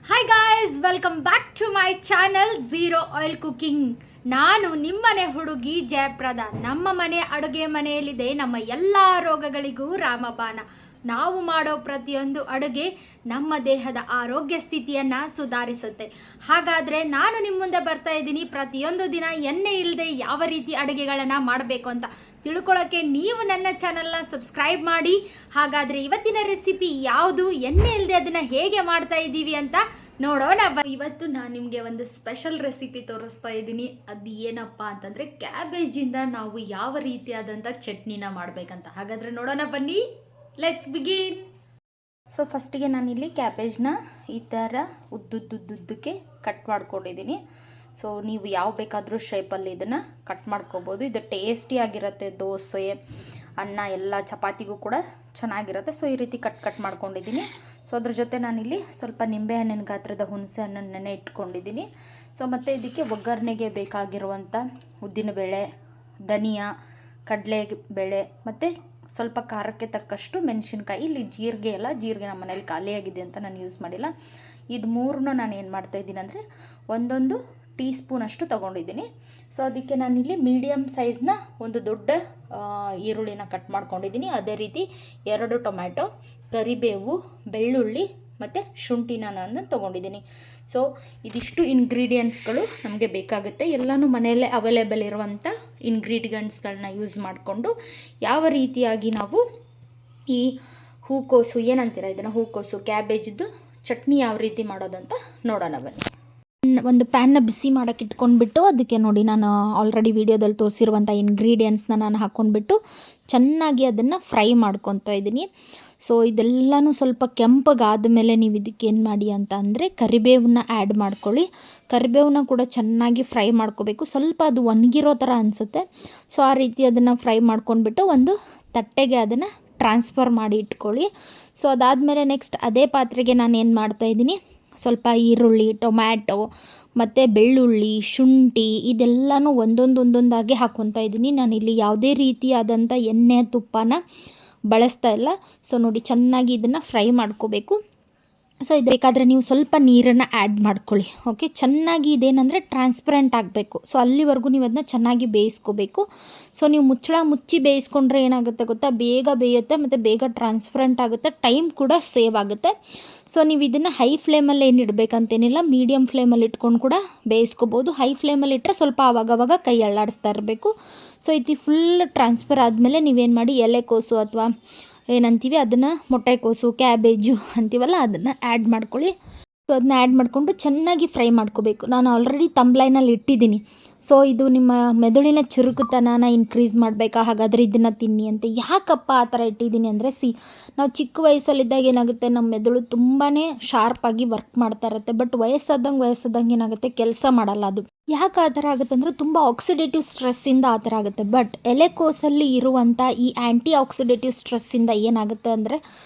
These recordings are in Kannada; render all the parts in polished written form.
Hi guys, welcome back to my channel zero oil cooking. ನಾನು ನಿಮ್ಮನೆ ಹುಡುಗಿ ಜಯಪ್ರದಾ. ನಮ್ಮ ಮನೆ ಅಡುಗೆ ಮನೆಯಲ್ಲಿದೆ ನಮ್ಮ ಎಲ್ಲ ರೋಗಗಳಿಗೂ ರಾಮಬಾಣ. ನಾವು ಮಾಡೋ ಪ್ರತಿಯೊಂದು ಅಡುಗೆ ನಮ್ಮ ದೇಹದ ಆರೋಗ್ಯ ಸ್ಥಿತಿಯನ್ನು ಸುಧಾರಿಸುತ್ತೆ. ಹಾಗಾದರೆ ನಾನು ನಿಮ್ಮ ಮುಂದೆ ಬರ್ತಾ ಇದ್ದೀನಿ ಪ್ರತಿಯೊಂದು ದಿನ ಎಣ್ಣೆ ಇಲ್ಲದೆ ಯಾವ ರೀತಿ ಅಡುಗೆಗಳನ್ನು ಮಾಡಬೇಕು ಅಂತ ತಿಳ್ಕೊಳ್ಳೋಕ್ಕೆ ನೀವು ನನ್ನ ಚಾನಲ್ನ ಸಬ್ಸ್ಕ್ರೈಬ್ ಮಾಡಿ. ಹಾಗಾದರೆ ಇವತ್ತಿನ ರೆಸಿಪಿ ಯಾವುದು, ಎಣ್ಣೆ ಇಲ್ಲದೆ ಅದನ್ನು ಹೇಗೆ ಮಾಡ್ತಾ ಇದ್ದೀವಿ ಅಂತ ನೋಡೋಣ. ಇವತ್ತು ನಾನು ನಿಮಗೆ ಒಂದು ಸ್ಪೆಷಲ್ ರೆಸಿಪಿ ತೋರಿಸ್ತಾ ಇದ್ದೀನಿ. ಅದು ಏನಪ್ಪ ಅಂತಂದರೆ ಕ್ಯಾಬೇಜಿಂದ ನಾವು ಯಾವ ರೀತಿಯಾದಂಥ ಚಟ್ನಿನ ಮಾಡಬೇಕಂತ. ಹಾಗಾದರೆ ನೋಡೋಣ ಬನ್ನಿ, ಲೆಟ್ಸ್ ಬಿಗಿನ್. ಸೊ ಫಸ್ಟಿಗೆ ನಾನಿಲ್ಲಿ ಕ್ಯಾಬೇಜ್ನ ಈ ಥರ ಉದ್ದುದ್ದಕ್ಕೆ ಕಟ್ ಮಾಡ್ಕೊಂಡಿದ್ದೀನಿ. ಸೊ ನೀವು ಯಾವ ಬೇಕಾದರೂ ಶೇಪಲ್ಲಿ ಇದನ್ನು ಕಟ್ ಮಾಡ್ಕೋಬೋದು. ಇದು ಟೇಸ್ಟಿಯಾಗಿರುತ್ತೆ, ದೋಸೆ, ಅನ್ನ ಎಲ್ಲ ಚಪಾತಿಗೂ ಕೂಡ ಚೆನ್ನಾಗಿರುತ್ತೆ. ಸೊ ಈ ರೀತಿ ಕಟ್ ಮಾಡ್ಕೊಂಡಿದ್ದೀನಿ. ಸೊ ಅದ್ರ ಜೊತೆ ನಾನಿಲ್ಲಿ ಸ್ವಲ್ಪ ನಿಂಬೆಹಣ್ಣಿನ ಗಾತ್ರದ ಹುಣಸೆ ಹಣ್ಣನ್ನು ನೆನೆ ಇಟ್ಕೊಂಡಿದ್ದೀನಿ. ಸೊ ಮತ್ತು ಇದಕ್ಕೆ ಒಗ್ಗರಣೆಗೆ ಬೇಕಾಗಿರುವಂಥ ಉದ್ದಿನಬೇಳೆ, ಧನಿಯಾ, ಕಡಲೆಬೇಳೆ ಮತ್ತು ಸ್ವಲ್ಪ ಖಾರಕ್ಕೆ ತಕ್ಕಷ್ಟು ಮೆಣಸಿನ್ಕಾಯಿ. ಇಲ್ಲಿ ಜೀರಿಗೆ ನಮ್ಮ ಮನೇಲಿ ಖಾಲಿಯಾಗಿದೆ ಅಂತ ನಾನು ಯೂಸ್ ಮಾಡಿಲ್ಲ. ಇದು ಮೂರನ್ನೂ ನಾನು ಏನು ಮಾಡ್ತಾಯಿದ್ದೀನಿ ಅಂದರೆ ಒಂದೊಂದು ಟೀ ಸ್ಪೂನಷ್ಟು ತೊಗೊಂಡಿದ್ದೀನಿ. ಸೊ ಅದಕ್ಕೆ ನಾನಿಲ್ಲಿ ಮೀಡಿಯಮ್ ಸೈಜ್ನ ಒಂದು ದೊಡ್ಡ ಈರುಳ್ಳಿನ ಕಟ್ ಮಾಡ್ಕೊಂಡಿದ್ದೀನಿ. ಅದೇ ರೀತಿ 2 ಟೊಮ್ಯಾಟೊ, ಕರಿಬೇವು, ಬೆಳ್ಳುಳ್ಳಿ ಮತ್ತು ಶುಂಠಿನ ನಾನು ತೊಗೊಂಡಿದ್ದೀನಿ. ಸೊ ಇದಿಷ್ಟು ಇಂಗ್ರೀಡಿಯೆಂಟ್ಸ್ಗಳು ನಮಗೆ ಬೇಕಾಗುತ್ತೆ. ಎಲ್ಲನೂ ಮನೆಯಲ್ಲೇ ಅವೈಲೇಬಲ್ ಇರುವಂಥ ಇಂಗ್ರೀಡಿಯೆಂಟ್ಸ್ಗಳನ್ನ ಯೂಸ್ ಮಾಡಿಕೊಂಡು ಯಾವ ರೀತಿಯಾಗಿ ನಾವು ಈ ಹೂಕೋಸು ಏನಂತೀರ ಇದನ್ನು, ಹೂಕೋಸು ಕ್ಯಾಬೇಜ್ದು ಚಟ್ನಿ ಯಾವ ರೀತಿ ಮಾಡೋದಂತ ನೋಡೋಣ ಬನ್ನಿ. ಒಂದು ಪ್ಯಾನ್ನ ಬಿಸಿ ಮಾಡೋಕ್ಕೆ ಇಟ್ಕೊಂಡ್ಬಿಟ್ಟು ಅದಕ್ಕೆ ನೋಡಿ ನಾನು ಆಲ್ರೆಡಿ ವಿಡಿಯೋದಲ್ಲಿ ತೋರಿಸಿರುವಂಥ ಇಂಗ್ರೀಡಿಯೆಂಟ್ಸ್ನ ನಾನು ಹಾಕ್ಕೊಂಡ್ಬಿಟ್ಟು ಚೆನ್ನಾಗಿ ಅದನ್ನು ಫ್ರೈ ಮಾಡ್ಕೊತಾ ಇದ್ದೀನಿ. ಸೊ ಇದೆಲ್ಲನೂ ಸ್ವಲ್ಪ ಕೆಂಪಗಾದ ಮೇಲೆ ನೀವು ಇದಕ್ಕೆ ಏನು ಮಾಡಿ ಅಂತ ಅಂದರೆ ಕರಿಬೇವನ್ನ ಆ್ಯಡ್ ಮಾಡ್ಕೊಳ್ಳಿ. ಕರಿಬೇವನ್ನ ಕೂಡ ಚೆನ್ನಾಗಿ ಫ್ರೈ ಮಾಡ್ಕೋಬೇಕು. ಸ್ವಲ್ಪ ಅದು ಒಣಗಿರೋ ಥರ ಅನಿಸುತ್ತೆ. ಸೊ ಆ ರೀತಿ ಅದನ್ನು ಫ್ರೈ ಮಾಡ್ಕೊಂಡ್ಬಿಟ್ಟು ಒಂದು ತಟ್ಟೆಗೆ ಅದನ್ನು ಟ್ರಾನ್ಸ್ಫರ್ ಮಾಡಿ ಇಟ್ಕೊಳ್ಳಿ. ಸೊ ಅದಾದಮೇಲೆ ನೆಕ್ಸ್ಟ್ ಅದೇ ಪಾತ್ರೆಗೆ ನಾನು ಏನು ಮಾಡ್ತಾಯಿದ್ದೀನಿ, ಸ್ವಲ್ಪ ಈರುಳ್ಳಿ, ಟೊಮ್ಯಾಟೊ ಮತ್ತು ಬೆಳ್ಳುಳ್ಳಿ, ಶುಂಠಿ ಇದೆಲ್ಲನೂ ಒಂದೊಂದಾಗಿ ಹಾಕ್ಕೊತಾ ಇದ್ದೀನಿ. ನಾನಿಲ್ಲಿ ಯಾವುದೇ ರೀತಿಯಾದಂಥ ಎಣ್ಣೆ ತುಪ್ಪನ ಬಳಸ್ತಾ ಇಲ್ಲ. ಸೊ ನೋಡಿ ಚೆನ್ನಾಗಿ ಇದನ್ನು ಫ್ರೈ ಮಾಡ್ಕೋಬೇಕು. ಸೊ ಇದು ಬೇಕಾದರೆ ನೀವು ಸ್ವಲ್ಪ ನೀರನ್ನು ಆ್ಯಡ್ ಮಾಡ್ಕೊಳ್ಳಿ. ಓಕೆ, ಚೆನ್ನಾಗಿ ಇದೇನೆಂದರೆ ಟ್ರಾನ್ಸ್ಪರೆಂಟ್ ಆಗಬೇಕು. ಸೊ ಅಲ್ಲಿವರೆಗೂ ನೀವು ಅದನ್ನ ಚೆನ್ನಾಗಿ ಬೇಯಿಸ್ಕೋಬೇಕು. ಸೊ ನೀವು ಮುಚ್ಚಿ ಬೇಯಿಸ್ಕೊಂಡ್ರೆ ಏನಾಗುತ್ತೆ ಗೊತ್ತಾ, ಬೇಗ ಬೇಯುತ್ತೆ ಮತ್ತು ಬೇಗ ಟ್ರಾನ್ಸ್ಪರೆಂಟ್ ಆಗುತ್ತೆ, ಟೈಮ್ ಕೂಡ ಸೇವ್ ಆಗುತ್ತೆ. ಸೊ ನೀವು ಇದನ್ನು ಹೈ ಫ್ಲೇಮಲ್ಲಿ ಏನು ಇಡಬೇಕಂತೇನಿಲ್ಲ, ಮೀಡಿಯಮ್ ಫ್ಲೇಮಲ್ಲಿ ಇಟ್ಕೊಂಡು ಕೂಡ ಬೇಯಿಸ್ಕೋಬೋದು. ಹೈ ಫ್ಲೇಮಲ್ಲಿ ಇಟ್ಟರೆ ಸ್ವಲ್ಪ ಆವಾಗವಾಗ ಕೈ ಅಲ್ಲಾಡಿಸ್ತಾ ಇರಬೇಕು. ಸೊ ಇದು ಫುಲ್ ಟ್ರಾನ್ಸ್ಫರ್ ಆದಮೇಲೆ ನೀವೇನು ಮಾಡಿ, ಎಲೆಕೋಸು ಅಥವಾ ಏನಂತೀವಿ ಅದನ್ನು, ಮೊಟ್ಟೆಕೋಸು, ಕ್ಯಾಬೇಜು ಅಂತೀವಲ್ಲ, ಅದನ್ನು ಆ್ಯಡ್ ಮಾಡ್ಕೊಳ್ಳಿ. ಸೊ ಅದನ್ನ ಆ್ಯಡ್ ಮಾಡಿಕೊಂಡು ಚೆನ್ನಾಗಿ ಫ್ರೈ ಮಾಡ್ಕೋಬೇಕು. ನಾನು ಆಲ್ರೆಡಿ ತಂಬ್ಲೈನಲ್ಲಿ ಇಟ್ಟಿದ್ದೀನಿ. ಸೊ ಇದು ನಿಮ್ಮ ಮೆದುಳಿನ ಚುರುಕುತನನ ಇನ್ಕ್ರೀಸ್ ಮಾಡಬೇಕಾ, ಹಾಗಾದರೆ ಇದನ್ನು ತಿನ್ನಿ ಅಂತ. ಯಾಕಪ್ಪ ಆ ಥರ ಇಟ್ಟಿದ್ದೀನಿ ಅಂದರೆ, ನಾವು ಚಿಕ್ಕ ವಯಸ್ಸಲ್ಲಿದ್ದಾಗ ಏನಾಗುತ್ತೆ, ನಮ್ಮ ಮೆದುಳು ತುಂಬಾ ಶಾರ್ಪಾಗಿ ವರ್ಕ್ ಮಾಡ್ತಾ ಇರುತ್ತೆ. ಬಟ್ ವಯಸ್ಸಾದಂಗೆ ಏನಾಗುತ್ತೆ, ಕೆಲಸ ಮಾಡಲ್ಲ. ಅದು ಯಾಕೆ ಆ ಥರ ಆಗುತ್ತೆ ಅಂದರೆ ತುಂಬ ಆಕ್ಸಿಡೇಟಿವ್ ಸ್ಟ್ರೆಸ್ಸಿಂದ ಆ ಥರ ಆಗುತ್ತೆ. ಬಟ್ ಎಲೆಕೋಸಲ್ಲಿ ಇರುವಂಥ ಈ ಆ್ಯಂಟಿ ಆಕ್ಸಿಡೇಟಿವ್ ಸ್ಟ್ರೆಸ್ಸಿಂದ ಏನಾಗುತ್ತೆ ಅಂದರೆ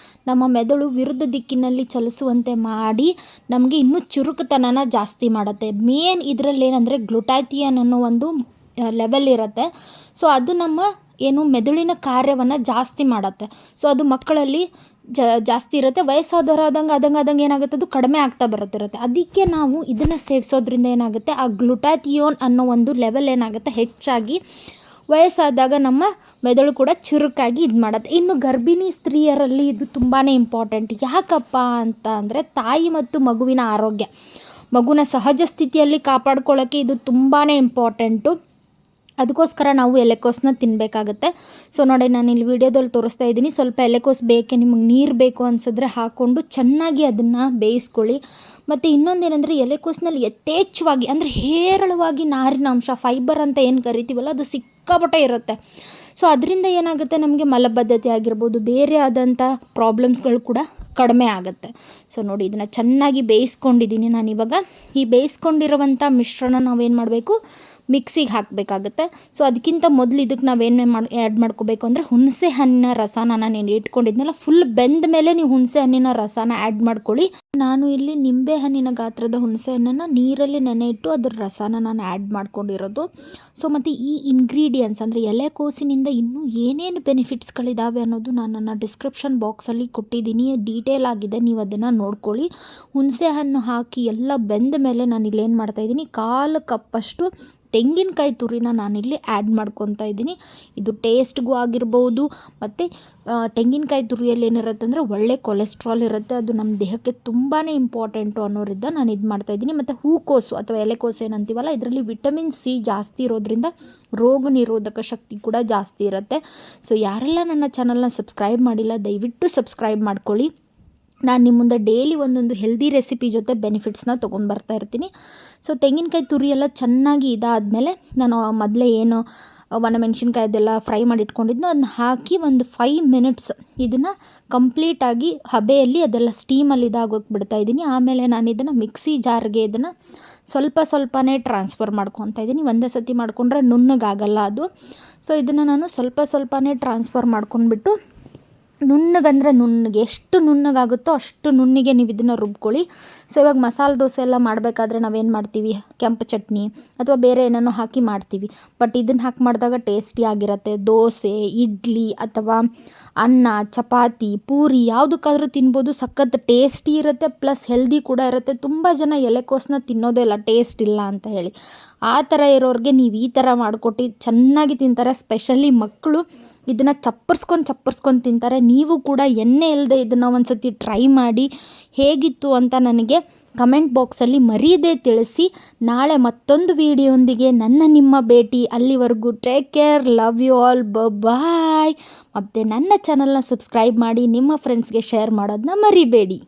ನಮ್ಮ ಮೆದುಳು ವಿರುದ್ಧ ದಿಕ್ಕಿನಲ್ಲಿ ಚಲಿಸುವಂತೆ ಮಾಡಿ ನಮಗೆ ಇನ್ನೂ ಚುರುಕುತನನ ಜಾಸ್ತಿ ಮಾಡುತ್ತೆ. ಮೇನ್ ಇದರಲ್ಲಿ ಏನಂದರೆ ಗ್ಲುಟಾಥಿಯನ್ ಅನ್ನೋ ಒಂದು ಲೆವೆಲ್ ಇರುತ್ತೆ. ಸೊ ಅದು ನಮ್ಮ ಮೆದುಳಿನ ಕಾರ್ಯವನ್ನು ಜಾಸ್ತಿ ಮಾಡುತ್ತೆ. ಸೊ ಅದು ಮಕ್ಕಳಲ್ಲಿ ಜಾಸ್ತಿ ಇರುತ್ತೆ. ವಯಸ್ಸಾದವರಾದಂಗೆ ಏನಾಗುತ್ತೆ, ಅದು ಕಡಿಮೆ ಆಗ್ತಾ ಬರುತ್ತಿರುತ್ತೆ. ಅದಕ್ಕೆ ನಾವು ಇದನ್ನು ಸೇವಿಸೋದ್ರಿಂದ ಏನಾಗುತ್ತೆ, ಆ ಗ್ಲುಟಾಥಿಯೋನ್ ಅನ್ನೋ ಒಂದು ಲೆವೆಲ್ ಏನಾಗುತ್ತೆ ಹೆಚ್ಚಾಗಿ ವಯಸ್ಸಾದಾಗ ನಮ್ಮ ಮೆದುಳು ಕೂಡ ಚುರುಕಾಗಿ ಇದು ಮಾಡುತ್ತೆ. ಇನ್ನು ಗರ್ಭಿಣಿ ಸ್ತ್ರೀಯರಲ್ಲಿ ಇದು ತುಂಬಾ ಇಂಪಾರ್ಟೆಂಟ್. ಯಾಕಪ್ಪ ಅಂತ ಅಂದರೆ ತಾಯಿ ಮತ್ತು ಮಗುವಿನ ಆರೋಗ್ಯ, ಮಗುನ ಸಹಜ ಸ್ಥಿತಿಯಲ್ಲಿ ಕಾಪಾಡ್ಕೊಳ್ಳೋಕ್ಕೆ ಇದು ತುಂಬಾ ಇಂಪಾರ್ಟೆಂಟು. ಅದಕ್ಕೋಸ್ಕರ ನಾವು ಎಲೆಕೋಸನ್ನ ತಿನ್ನಬೇಕಾಗುತ್ತೆ. ಸೊ ನೋಡಿ ನಾನು ಇಲ್ಲಿ ವಿಡಿಯೋದಲ್ಲಿ ತೋರಿಸ್ತಾ ಇದ್ದೀನಿ. ಸ್ವಲ್ಪ ಎಲೆಕೋಸು ನಿಮಗೆ ನೀರು ಬೇಕು ಅನಿಸಿದ್ರೆ ಹಾಕ್ಕೊಂಡು ಚೆನ್ನಾಗಿ ಅದನ್ನು ಬೇಯಿಸ್ಕೊಳ್ಳಿ. ಮತ್ತು ಇನ್ನೊಂದೇನೆಂದರೆ ಎಲೆಕೋಸಿನಲ್ಲಿ ಯಥೇಚ್ಛವಾಗಿ ಅಂದರೆ ಹೇರಳವಾಗಿ ನಾರಿನಾಂಶ, ಫೈಬರ್ ಅಂತ ಏನು ಕರಿತೀವಲ್ಲ, ಅದು ಸಿಕ್ಕಾಪಟ್ಟೆ ಇರುತ್ತೆ. ಸೊ ಅದರಿಂದ ಏನಾಗುತ್ತೆ, ನಮಗೆ ಮಲಬದ್ಧತೆ ಆಗಿರ್ಬೋದು, ಬೇರೆ ಆದಂಥ ಪ್ರಾಬ್ಲಮ್ಸ್ಗಳು ಕೂಡ ಕಡಿಮೆ ಆಗುತ್ತೆ. ಸೊ ನೋಡಿ ಇದನ್ನು ಚೆನ್ನಾಗಿ ಬೇಯಿಸ್ಕೊಂಡಿದ್ದೀನಿ ನಾನಿವಾಗ. ಈ ಬೇಯಿಸ್ಕೊಂಡಿರುವಂಥ ಮಿಶ್ರಣ ನಾವೇನು ಮಾಡಬೇಕು, ಮಿಕ್ಸಿಗೆ ಹಾಕಬೇಕಾಗುತ್ತೆ. ಸೊ ಅದಕ್ಕಿಂತ ಮೊದಲು ಇದಕ್ಕೆ ನಾವೇನು ಆ್ಯಡ್ ಮಾಡ್ಕೋಬೇಕು ಅಂದರೆ ಹುಣಸೆ ಹಣ್ಣಿನ ರಸನ ನಾನು ಇಟ್ಕೊಂಡಿದ್ನಲ್ಲ, ಫುಲ್ ಬೆಂದ ಮೇಲೆ ನೀವು ಹುಣಸೆ ಹಣ್ಣಿನ ರಸನ ಆ್ಯಡ್ ಮಾಡ್ಕೊಳ್ಳಿ. ನಾನು ಇಲ್ಲಿ ನಿಂಬೆ ಹಣ್ಣಿನ ಗಾತ್ರದ ಹುಣಸೆ ಹಣ್ಣನ್ನು ನೀರಲ್ಲಿ ನೆನೆ ಇಟ್ಟು ಅದರ ರಸನ ನಾನು ಆ್ಯಡ್ ಮಾಡ್ಕೊಂಡಿರೋದು. ಸೊ ಮತ್ತು ಈ ಇಂಗ್ರೀಡಿಯೆಂಟ್ಸ್ ಅಂದರೆ ಎಲೆಕೋಸಿನಿಂದ ಇನ್ನೂ ಏನೇನು ಬೆನಿಫಿಟ್ಸ್ಗಳಿದ್ದಾವೆ ಅನ್ನೋದು ನಾನು ಡಿಸ್ಕ್ರಿಪ್ಷನ್ ಬಾಕ್ಸಲ್ಲಿ ಕೊಟ್ಟಿದ್ದೀನಿ, ಡೀಟೇಲ್ ಆಗಿದೆ, ನೀವು ಅದನ್ನು ನೋಡ್ಕೊಳ್ಳಿ. ಹುಣಸೆ ಹಣ್ಣು ಹಾಕಿ ಎಲ್ಲ ಬೆಂದ ಮೇಲೆ ನಾನು ಇಲ್ಲೇನು ಮಾಡ್ತಾಯಿದ್ದೀನಿ, 1/4 ಕಪ್ಪಷ್ಟು ತೆಂಗಿನಕಾಯಿ ತುರಿನ ನಾನಿಲ್ಲಿ ಆ್ಯಡ್ ಮಾಡ್ಕೊತಾ ಇದ್ದೀನಿ. ಇದು ಟೇಸ್ಟ್ಗೂ ಆಗಿರ್ಬೋದು, ಮತ್ತು ತೆಂಗಿನಕಾಯಿ ತುರಿಯಲ್ಲಿ ಏನಿರುತ್ತೆ ಅಂದರೆ ಒಳ್ಳೆ ಕೊಲೆಸ್ಟ್ರಾಲ್ ಇರುತ್ತೆ, ಅದು ನಮ್ಮ ದೇಹಕ್ಕೆ ತುಂಬಾ ಇಂಪಾರ್ಟೆಂಟು ಅನ್ನೋರಿಂದ ನಾನು ಇದು ಮಾಡ್ತಾಯಿದ್ದೀನಿ. ಮತ್ತು ಹೂಕೋಸು ಅಥವಾ ಎಲೆಕೋಸು ಏನಂತೀವಲ್ಲ, ಇದರಲ್ಲಿ ವಿಟಮಿನ್ ಸಿ ಜಾಸ್ತಿ ಇರೋದ್ರಿಂದ ರೋಗ ನಿರೋಧಕ ಶಕ್ತಿ ಕೂಡ ಜಾಸ್ತಿ ಇರುತ್ತೆ. ಸೊ ಯಾರೆಲ್ಲ ನನ್ನ ಚಾನಲ್ನ ಸಬ್ಸ್ಕ್ರೈಬ್ ಮಾಡಿಲ್ಲ, ದಯವಿಟ್ಟು ಸಬ್ಸ್ಕ್ರೈಬ್ ಮಾಡ್ಕೊಳ್ಳಿ. ನಾನು ನಿಮ್ಮ ಮುಂದೆ ಡೈಲಿ ಒಂದೊಂದು ಹೆಲ್ದಿ ರೆಸಿಪಿ ಜೊತೆ ಬೆನಿಫಿಟ್ಸ್ನ ತೊಗೊಂಡು ಬರ್ತಾ ಇರ್ತೀನಿ. ಸೊ ತೆಂಗಿನಕಾಯಿ ತುರಿ ಎಲ್ಲ ಚೆನ್ನಾಗಿ ಇದಾದಮೇಲೆ ನಾನು ಮೊದಲೇ ಏನು ಒಣಮೆಣ್ಸಿನ್ಕಾಯಿ ಅದೆಲ್ಲ ಫ್ರೈ ಮಾಡಿ ಇಟ್ಕೊಂಡಿದ್ನೋ ಅದನ್ನ ಹಾಕಿ ಒಂದು 5 ಮಿನಿಟ್ಸ್ ಇದನ್ನು ಕಂಪ್ಲೀಟಾಗಿ ಹಬೆಯಲ್ಲಿ ಅದೆಲ್ಲ ಸ್ಟೀಮಲ್ಲಿ ಇದಾಗೋಕೆ ಬಿಡ್ತಾಯಿದ್ದೀನಿ. ಆಮೇಲೆ ನಾನು ಇದನ್ನು ಮಿಕ್ಸಿ ಜಾರ್ಗೆ ಇದನ್ನು ಸ್ವಲ್ಪನೇ ಟ್ರಾನ್ಸ್ಫರ್ ಮಾಡ್ಕೊತಾ ಇದ್ದೀನಿ. ಒಂದೇ ಸತಿ ಮಾಡ್ಕೊಂಡ್ರೆ ನುಣ್ಣಗಾಗಲ್ಲ ಅದು. ಸೊ ಇದನ್ನು ನಾನು ಸ್ವಲ್ಪನೇ ಟ್ರಾನ್ಸ್ಫರ್ ಮಾಡ್ಕೊಂಡ್ಬಿಟ್ಟು ನುಣ್ಣಗಂದರೆ ನುಣ್ಣಗೆ, ಎಷ್ಟು ನುಣ್ಣಗಾಗುತ್ತೋ ಅಷ್ಟು ನುಣ್ಣಿಗೆ ನೀವು ಇದನ್ನು ರುಬ್ಕೊಳ್ಳಿ. ಸೊ ಇವಾಗ ಮಸಾಲೆ ದೋಸೆ ಎಲ್ಲ ಮಾಡಬೇಕಾದ್ರೆ ನಾವೇನು ಮಾಡ್ತೀವಿ, ಕೆಂಪು ಚಟ್ನಿ ಅಥವಾ ಬೇರೆ ಏನೋ ಹಾಕಿ ಮಾಡ್ತೀವಿ. ಬಟ್ ಇದನ್ನು ಹಾಕಿ ಮಾಡಿದಾಗ ಟೇಸ್ಟಿಯಾಗಿರುತ್ತೆ. ದೋಸೆ, ಇಡ್ಲಿ ಅಥವಾ ಅನ್ನ, ಚಪಾತಿ, ಪೂರಿ ಯಾವುದಕ್ಕಾದ್ರೂ ತಿನ್ಬೋದು. ಸಖತ್ ಟೇಸ್ಟಿ ಇರುತ್ತೆ, ಪ್ಲಸ್ ಹೆಲ್ದಿ ಕೂಡ ಇರುತ್ತೆ. ತುಂಬ ಜನ ಎಲೆಕೋಸನ್ನ ತಿನ್ನೋದೇ ಇಲ್ಲ, ಟೇಸ್ಟ್ ಇಲ್ಲ ಅಂತ ಹೇಳಿ. ಆ ಥರ ಇರೋರಿಗೆ ನೀವು ಈ ಥರ ಮಾಡಿಕೊಟ್ಟು ಚೆನ್ನಾಗಿ ತಿಂತಾರೆ. ಸ್ಪೆಷಲಿ ಮಕ್ಕಳು ಇದನ್ನು ಚಪ್ಪರ್ಸ್ಕೊಂಡು ತಿಂತಾರೆ. ನೀವು ಕೂಡ ಎಣ್ಣೆ ಇಲ್ಲದೆ ಇದನ್ನು ಒಂದು ಸತಿ ಟ್ರೈ ಮಾಡಿ ಹೇಗಿತ್ತು ಅಂತ ನನಗೆ ಕಮೆಂಟ್ ಬಾಕ್ಸಲ್ಲಿ ಮರೀದೇ ತಿಳಿಸಿ. ನಾಳೆ ಮತ್ತೊಂದು ವಿಡಿಯೋಂದಿಗೆ ನಿಮ್ಮ ಭೇಟಿ. ಅಲ್ಲಿವರೆಗೂ take care, love you all, bye. ಮತ್ತು ನನ್ನ ಚಾನಲ್ನ ಸಬ್ಸ್ಕ್ರೈಬ್ ಮಾಡಿ ನಿಮ್ಮ ಫ್ರೆಂಡ್ಸ್ಗೆ ಶೇರ್ ಮಾಡೋದನ್ನ ಮರಿಬೇಡಿ.